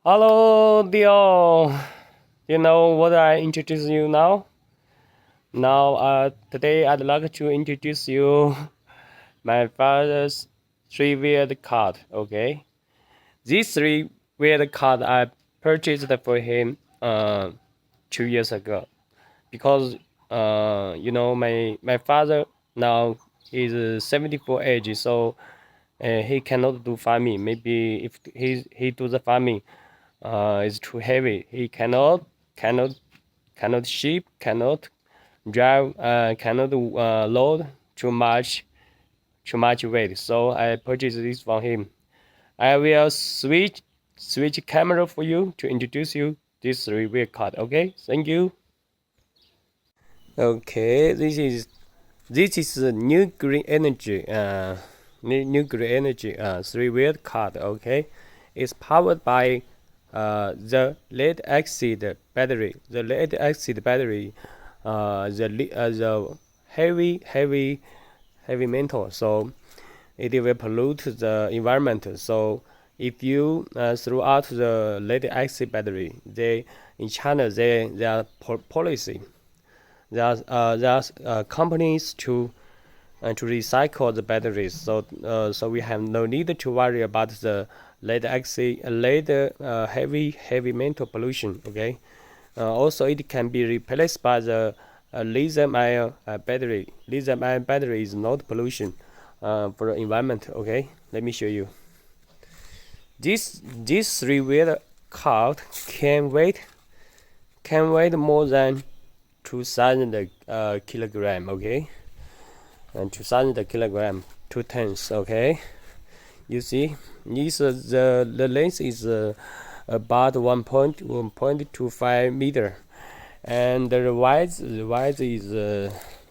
Hello, Dion. You know what I introduce you now? Today I'd like to introduce you my father's three-wheeled cart. Okay, this three-wheeled cart I purchased for him 2 years ago because my father now is 74 age, so he cannot do farming. Maybe if he do the farming, is too heavy. He cannot ship, cannot drive, cannot load too much weight. So I purchased this from him. I will switch camera for you to introduce you this review card. Okay, thank you. Okay, this is a new green energy new green energy three-wheel card. Okay, it's powered by the lead acid battery. The lead acid battery, the heavy metal, so it will pollute the environment. So if you throw out the lead acid battery, they in China they are policy. There are companies to recycle the batteries. So we have no need to worry about the lead heavy metal pollution. Okay. Also, it can be replaced by the lithium-ion battery. Lithium-ion battery is not pollution for the environment. Okay. Let me show you. This three-wheeler cart can weight more than 2,000 kilogram. Okay. And 2,000 kilogram, 2 tons. Okay, you see, the length is about 1.25 meter, and the width is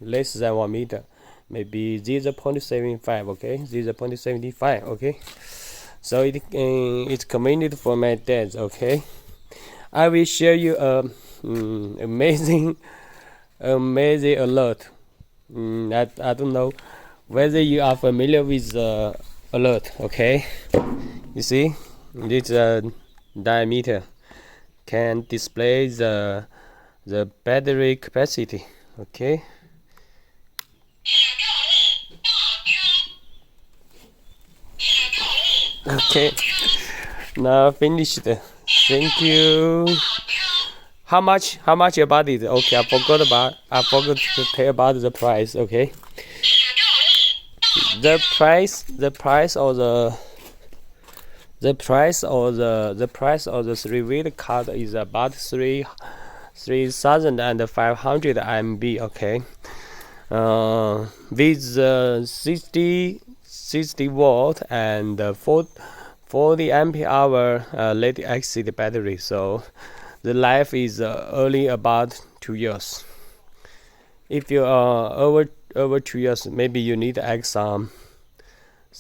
less than 1 meter, maybe 0.75. Okay, 0.75. Okay, so it's convenient for my dad. Okay, I will share you amazing alert. I don't know whether you are familiar with the alert. Okay, you see, this diameter can display the battery capacity. Okay. Okay, now finished. Thank you. How much about it? Okay, I forgot to tell about the price. Okay, the price of the three-wheel card is about 3,500 RMB. Okay, with 60 watt and 40 ampere hour lead acid battery. So the life is only about 2 years. If you are over 2 years, maybe you need to add some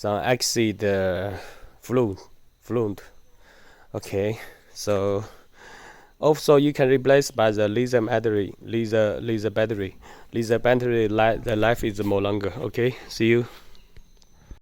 acid fluid. Okay, so also you can replace by the lithium battery. The life is more longer. Okay, see you.